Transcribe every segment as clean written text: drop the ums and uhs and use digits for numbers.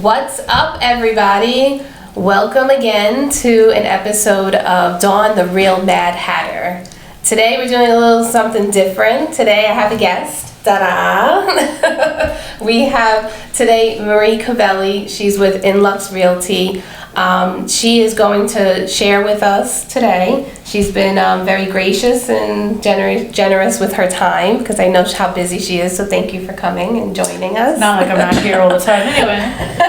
What's up, everybody? Welcome again to an episode of Dawn, the Real Mad Hatter. Today we're doing a little something different. Today I have a guest. Ta-da! We have today Marie Covelli. She's with InLuxxe Realty. She is going to share with us today. She's been very gracious and generous with her time because I know how busy she is, so thank you for coming and joining us. Not like I'm not here all the time anyway.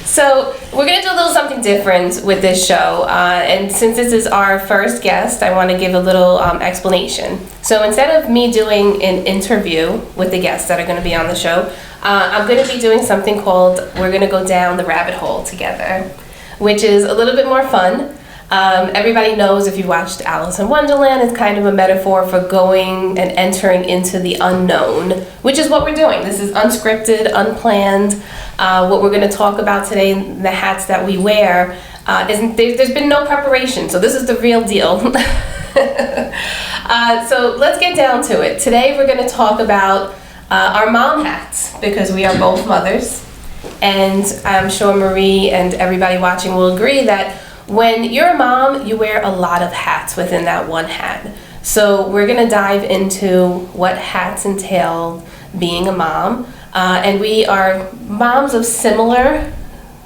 So we're going to do a little something different with this show, and since this is our first guest, I want to give a little explanation. So instead of me doing an interview with the guests that are going to be on the show, I'm going to be doing something called We're Going to Go Down the Rabbit Hole Together, which is a little bit more fun. Everybody knows, if you watched Alice in Wonderland, it's kind of a metaphor for going and entering into the unknown, which is what we're doing. This is unscripted, unplanned. What we're going to talk about today, the hats that we wear, there's been no preparation, so this is the real deal. So let's get down to it. Today we're going to talk about our mom hats, because we are both mothers, and I'm sure Marie and everybody watching will agree that when you're a mom, you wear a lot of hats within that one hat. So we're going to dive into what hats entail being a mom. And we are moms of similar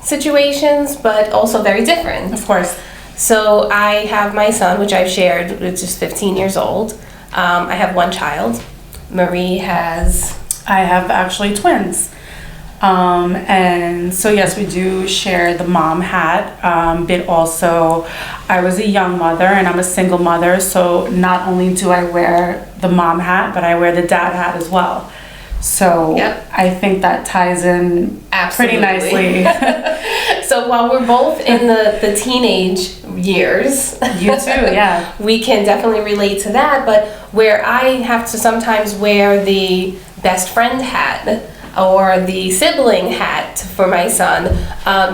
situations, but also very different. Of course. So I have my son, which I've shared, which is 15 years old. I have one child. Marie has... I have actually twins. And so yes, we do share the mom hat, but also I was a young mother and I'm a single mother, so not only do I wear the mom hat, but I wear the dad hat as well. So yep. I think that ties in Absolutely. Pretty nicely. So while we're both in the teenage years, you too, yeah, we can definitely relate to that. But where I have to sometimes wear the best friend hat or the sibling hat for my son,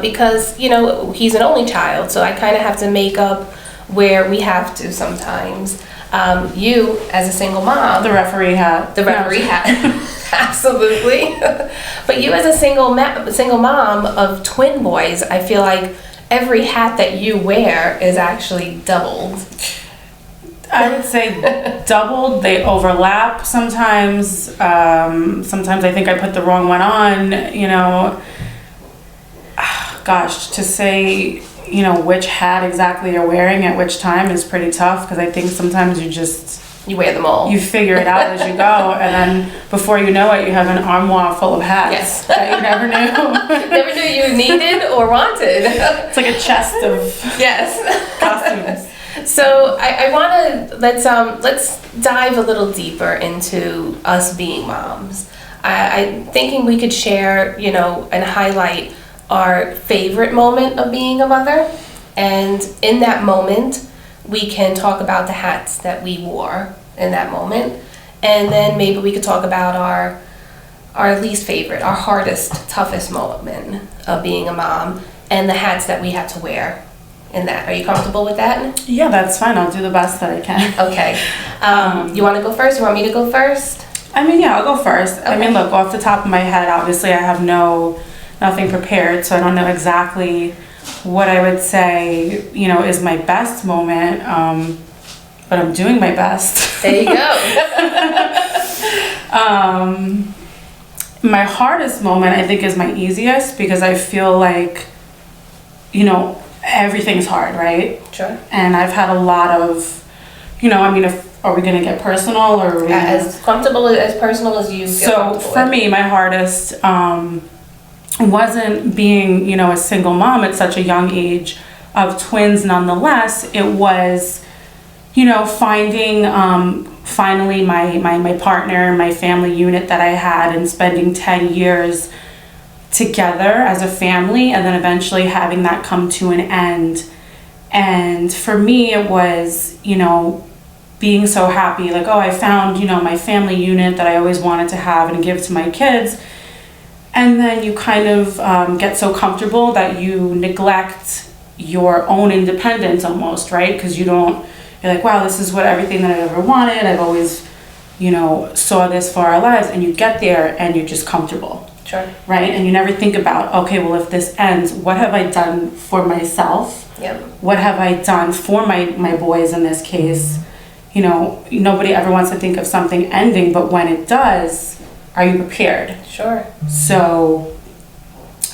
because, you know, he's an only child, so I kind of have to make up where we have to sometimes. You, as a single mom... The referee hat. The referee hat. Absolutely. But you, as a single mom of twin boys, I feel like every hat that you wear is actually doubled. I would say doubled. They overlap sometimes. Sometimes I think I put the wrong one on, you know. Gosh, to say, you know, which hat exactly you're wearing at which time is pretty tough, because I think sometimes you wear them all. You figure it out as you go, and then before you know it, you have an armoire full of hats. Yes. That you never knew. Never knew you needed or wanted. It's like a chest of costumes. So I want to let's dive a little deeper into us being moms. I'm thinking we could share, you know, and highlight our favorite moment of being a mother, and in that moment we can talk about the hats that we wore in that moment, and then maybe we could talk about our least favorite, our hardest, toughest moment of being a mom, and the hats that we had to wear in that. Are you comfortable with that? Yeah, that's fine. I'll do the best that I can. Okay. You want to go first? You want me to go first? I mean, yeah, I'll go first. Okay. I mean, look, off the top of my head, obviously I have nothing prepared, so I don't know exactly what I would say, you know, is my best moment, but I'm doing my best. There you go. My hardest moment, I think, is my easiest, because I feel like, you know, everything's hard, right? Sure. And I've had a lot of, you know, I mean, are we going to get personal, or are we as comfortable, as personal as you feel comfortable for with. me, my hardest wasn't being, you know, a single mom at such a young age of twins. Nonetheless, it was, you know, finding finally my partner, my family unit that I had, and spending 10 years together as a family, and then eventually having that come to an end. And for me, it was, you know, being so happy, like, oh, I found, you know, my family unit that I always wanted to have and give to my kids. And then you kind of get so comfortable that you neglect your own independence almost, right? Because you're like, wow, this is what everything that I ever wanted. I've always, you know, saw this for our lives. And you get there and you're just comfortable. Sure. Right? And you never think about, okay, well, if this ends, what have I done for myself? Yep. What have I done for my boys in this case? You know, nobody ever wants to think of something ending, but when it does, are you prepared? Sure. So,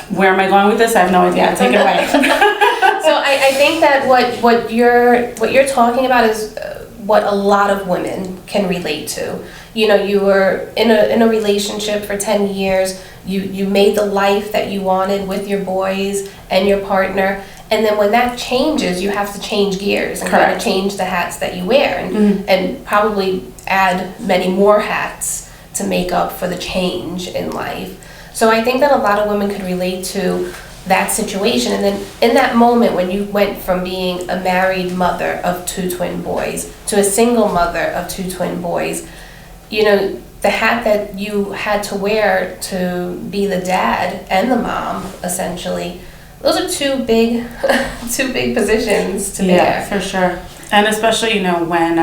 where am I going with this? I have no idea. Take it away. So I think that what you're talking about is what a lot of women can relate to. You know, you were in a relationship for 10 years. You made the life that you wanted with your boys and your partner. And then when that changes, you have to change gears and kind of change the hats that you wear and probably add many more hats to make up for the change in life. So I think that a lot of women could relate to that situation. And then in that moment when you went from being a married mother of 2 twin boys to a single mother of 2 twin boys, you know, the hat that you had to wear to be the dad and the mom, essentially, those are two big positions to bear. Yeah, for sure. And especially, you know, when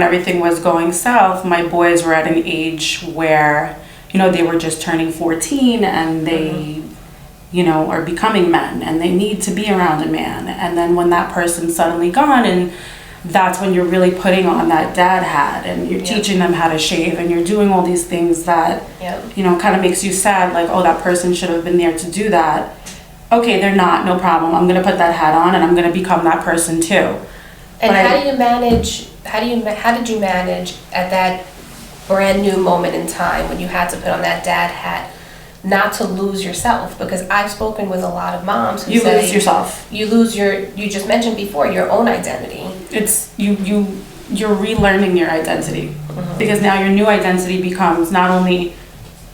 everything was going south, my boys were at an age where, you know, they were just turning 14 and they, you know, are becoming men and they need to be around a man. And then when that person's suddenly gone, and that's when you're really putting on that dad hat and you're teaching them how to shave and you're doing all these things that, you know, kind of makes you sad, like, oh, that person should have been there to do that. Okay, they're not, no problem. I'm going to put that hat on and I'm going to become that person too. And how did you manage at that brand new moment in time when you had to put on that dad hat, not to lose yourself? Because I've spoken with a lot of moms who say lose yourself. You lose you just mentioned before, your own identity. It's you're relearning your identity, because now your new identity becomes not only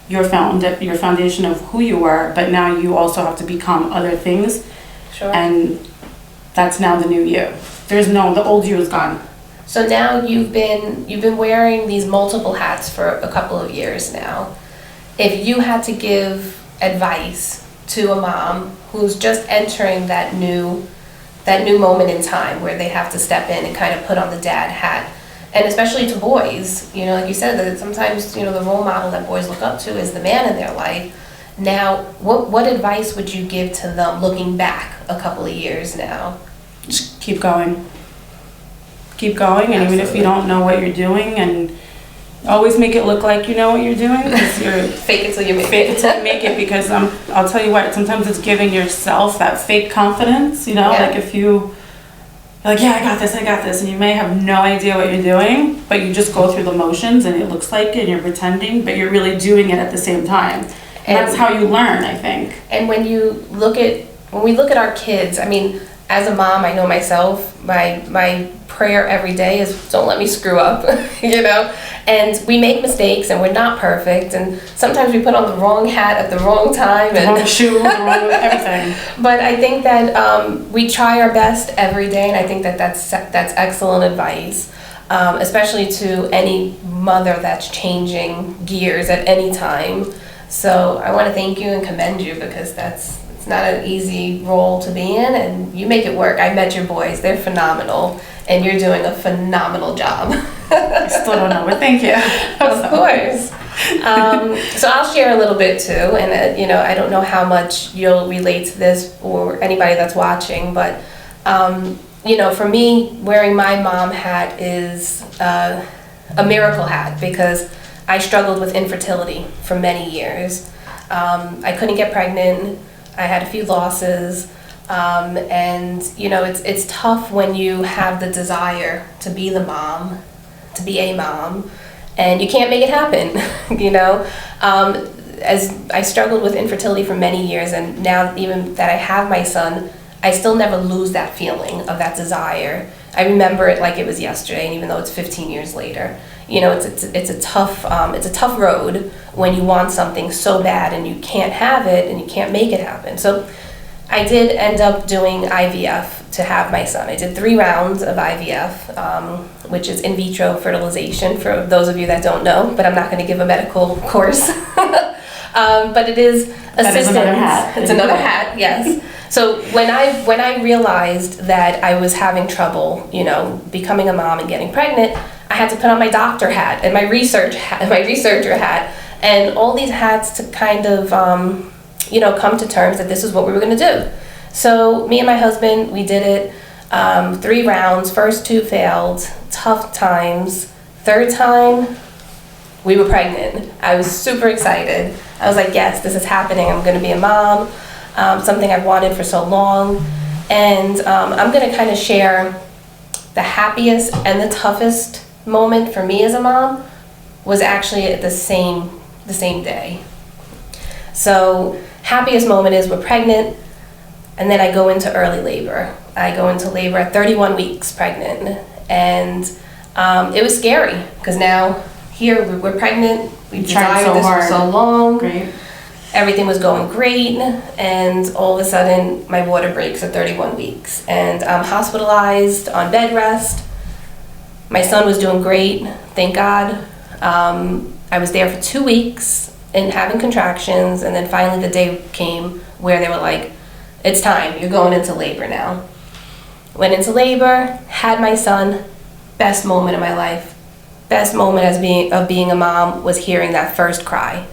your foundation of who you were, but now you also have to become other things. Sure. And that's now the new you. The old you is gone. So now you've been wearing these multiple hats for a couple of years now. If you had to give advice to a mom who's just entering that new moment in time where they have to step in and kind of put on the dad hat, and especially to boys, you know, like you said, that sometimes, you know, the role model that boys look up to is the man in their life. Now, what advice would you give to them looking back a couple of years now? Just keep going. Keep going, and even if you don't know what you're doing, and always make it look like you know what you're doing, because you're fake it till you make it. Because I'll tell you what, sometimes it's giving yourself that fake confidence, you know, like if you're like, yeah, I got this, and you may have no idea what you're doing, but you just go through the motions and it looks like it and you're pretending, but you're really doing it at the same time. And that's how you learn, I think. And when we look at our kids, I mean, as a mom, I know myself, my prayer every day is don't let me screw up, you know? And we make mistakes and we're not perfect, and sometimes we put on the wrong hat at the wrong time. The wrong shoe, the wrong everything. But I think that we try our best every day, and I think that's excellent advice, especially to any mother that's changing gears at any time. So I want to thank you and commend you, because it's not an easy role to be in, and you make it work. I met your boys. They're phenomenal, and you're doing a phenomenal job. I still don't know, but thank you. Of course. So I'll share a little bit too, and you know, I don't know how much you'll relate to this or anybody that's watching, but you know, for me, wearing my mom hat is a miracle hat, because I struggled with infertility for many years. I couldn't get pregnant. I had a few losses, and you know, it's tough when you have the desire to be a mom, and you can't make it happen. You know, as I struggled with infertility for many years, and now even that I have my son, I still never lose that feeling of that desire. I remember it like it was yesterday, and even though it's 15 years later. You know, it's a tough road when you want something so bad and you can't have it and you can't make it happen. So I did end up doing IVF to have my son. I did 3 rounds of IVF, which is in vitro fertilization, for those of you that don't know, but I'm not going to give a medical course. But it is assistance. That is another hat. It's another hat, yes. So when I realized that I was having trouble, you know, becoming a mom and getting pregnant, I had to put on my doctor hat and my researcher hat and all these hats to kind of, come to terms that this is what we were going to do. So me and my husband, we did it 3 rounds. First 2 failed, tough times. Third time, we were pregnant. I was super excited. I was like, yes, this is happening. I'm going to be a mom, something I've wanted for so long. And I'm going to kind of share the happiest and the toughest moment for me as a mom was actually at the same day. So happiest moment is we're pregnant, and then I go into early labor. I go into labor at 31 weeks pregnant, and it was scary because now here we're pregnant. We desired this for so long. Great. Everything was going great, and all of a sudden my water breaks at 31 weeks, and I'm hospitalized on bed rest. My son was doing great, thank God. I was there for 2 weeks and having contractions, and then finally the day came where they were like, it's time, you're going into labor now. Went into labor, had my son. Best moment of my life. Best moment of being a mom was hearing that first cry.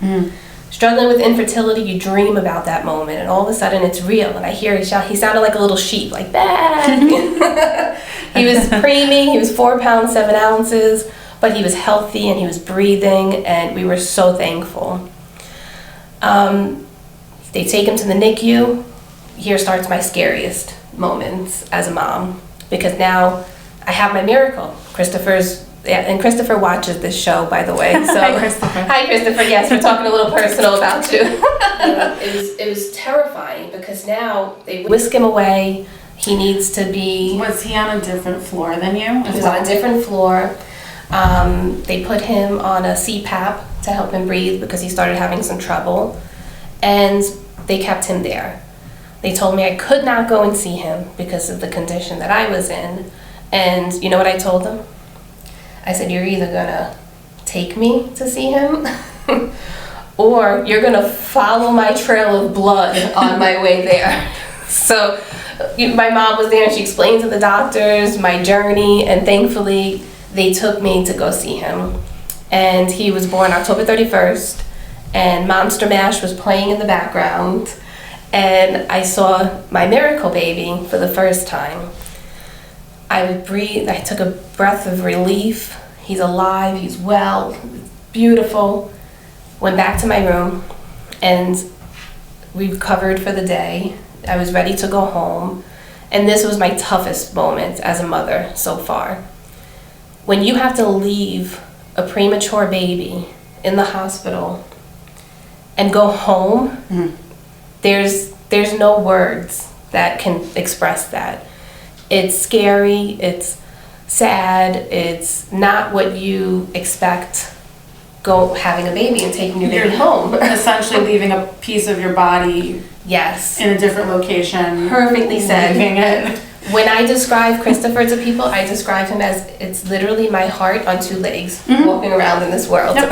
Struggling with infertility, you dream about that moment, and all of a sudden it's real. And I hear he sounded like a little sheep, like back. He was preemie, he was 4 pounds 7 ounces, but he was healthy and he was breathing, and we were so thankful. They take him to the NICU. Here starts my scariest moments as a mom, because now I have my miracle. And Christopher watches this show, by the way. So Hi, Christopher. Hi, Christopher. Yes, we're talking a little personal about you. It was terrifying because now they whisk him away. He needs to be. Was he on a different floor than you? He was on a different floor. They put him on a CPAP to help him breathe because he started having some trouble, and they kept him there. They told me I could not go and see him because of the condition that I was in. And you know what I told them? I said, you're either gonna take me to see him or you're gonna follow my trail of blood on my way there. So my mom was there and she explained to the doctors my journey, and thankfully they took me to go see him. And he was born October 31st, and Monster Mash was playing in the background, and I saw my miracle baby for the first time. I would breathe, I took a breath of relief. He's alive, he's well, beautiful. Went back to my room, and we recovered for the day. I was ready to go home, and this was my toughest moment as a mother so far. When you have to leave a premature baby in the hospital and go home, there's no words that can express that. It's scary, it's sad, it's not what you expect having a baby and taking your baby home. Essentially leaving a piece of your body Yes. in a different location. Perfectly said. Leaving it. When I describe Christopher to people, I describe him as it's literally my heart on 2 legs walking around in this world. Yep.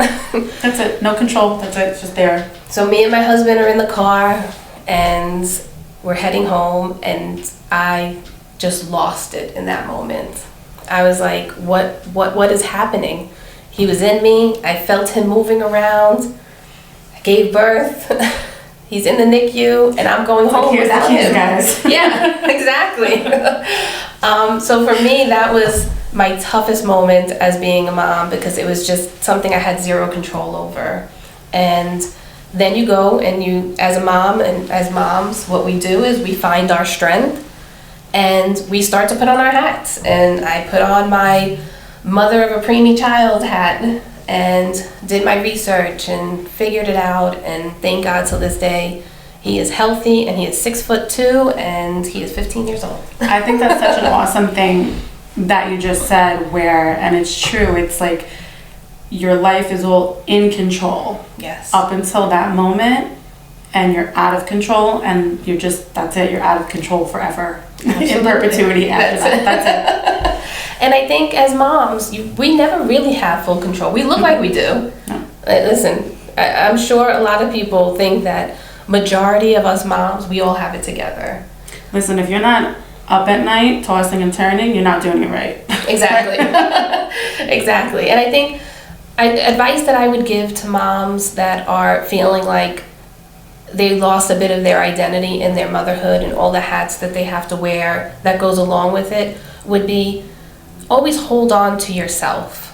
That's it. No control. That's it. It's just there. So me and my husband are in the car, and we're heading home, and I just lost it in that moment. I was like, what is happening? He was in me. I felt him moving around. I gave birth. He's in the NICU, and I'm going home without him. Guys. Yeah, exactly. So for me, that was my toughest moment as being a mom, because it was just something I had zero control over. And then you go and you, as a mom and as moms, what we do is we find our strength and we start to put on our hats. And I put on my mother of a preemie child hat and did my research and figured it out, and thank God till this day he is healthy, and he is 6'2" and he is 15 years old. I think that's such an awesome thing that you just said, and it's true, it's like your life is all in control. Yes. Up until that moment, and you're out of control, and that's it, you're out of control forever. In perpetuity after that. That's it. And I think as moms, we never really have full control. We look like we do. No. Listen, I'm sure a lot of people think that majority of us moms, we all have it together. Listen, if you're not up at night tossing and turning, you're not doing it right. Exactly. Exactly. And I think Advice that I would give to moms that are feeling like they lost a bit of their identity in their motherhood and all the hats that they have to wear that goes along with it would be always hold on to yourself.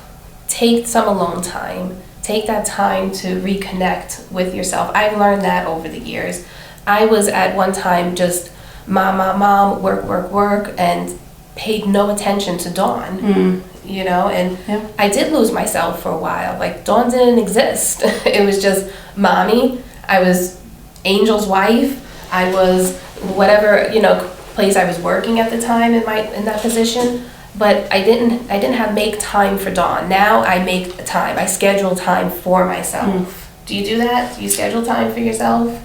Take some alone time. Take that time to reconnect with yourself. I've learned that over the years. I was at one time just mom, work, and paid no attention to Dawn. You know, and Yeah. I did lose myself for a while. Like, Dawn didn't exist. It was just mommy. I was Angel's wife. I was whatever, you know, place I was working at the time in that position. But I didn't have make time for Dawn. Now I make time. I schedule time for myself. Do you do that? Do you schedule time for yourself?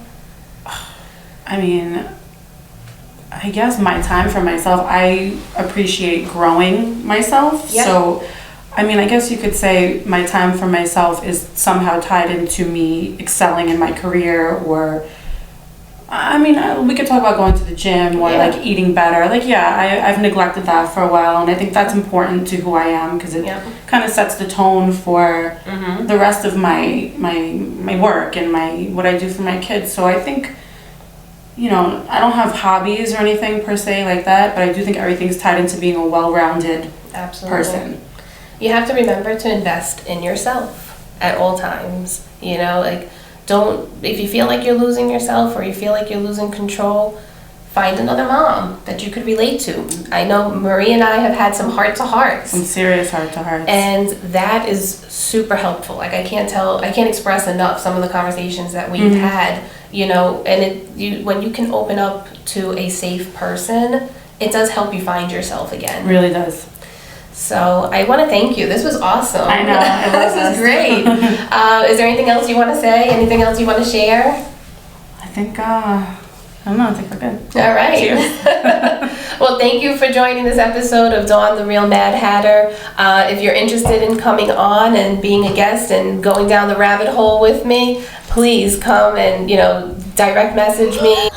I mean, I guess my time for myself, I appreciate growing myself. Yeah. So, I mean, I guess you could say my time for myself is somehow tied into me excelling in my career, or, I mean, we could talk about going to the gym or Yeah. like eating better. Like, yeah, I've neglected that for a while, and I think that's important to who I am because it Yeah. kind of sets the tone for the rest of my work and what I do for my kids. So I think, you know, I don't have hobbies or anything per se like that, but I do think everything's tied into being a well-rounded Absolutely. person. You have to remember to invest in yourself at all times. You know, like, if you feel like you're losing yourself or you feel like you're losing control, find another mom that you could relate to. I know Marie and I have had some heart-to-hearts. Some serious heart-to-hearts. And that is super helpful. Like, I can't express enough some of the conversations that we've had, you know, and when you can open up to a safe person, it does help you find yourself again. It really does. So I want to thank you. This was awesome. I know. I love This was great. Is there anything else you want to say? Anything else you want to share? I think, I don't know, I think we're good. All right. Cheers. Well, thank you for joining this episode of Dawn the Real Mad Hatter. If you're interested in coming on and being a guest and going down the rabbit hole with me, please come and, you know, direct message me.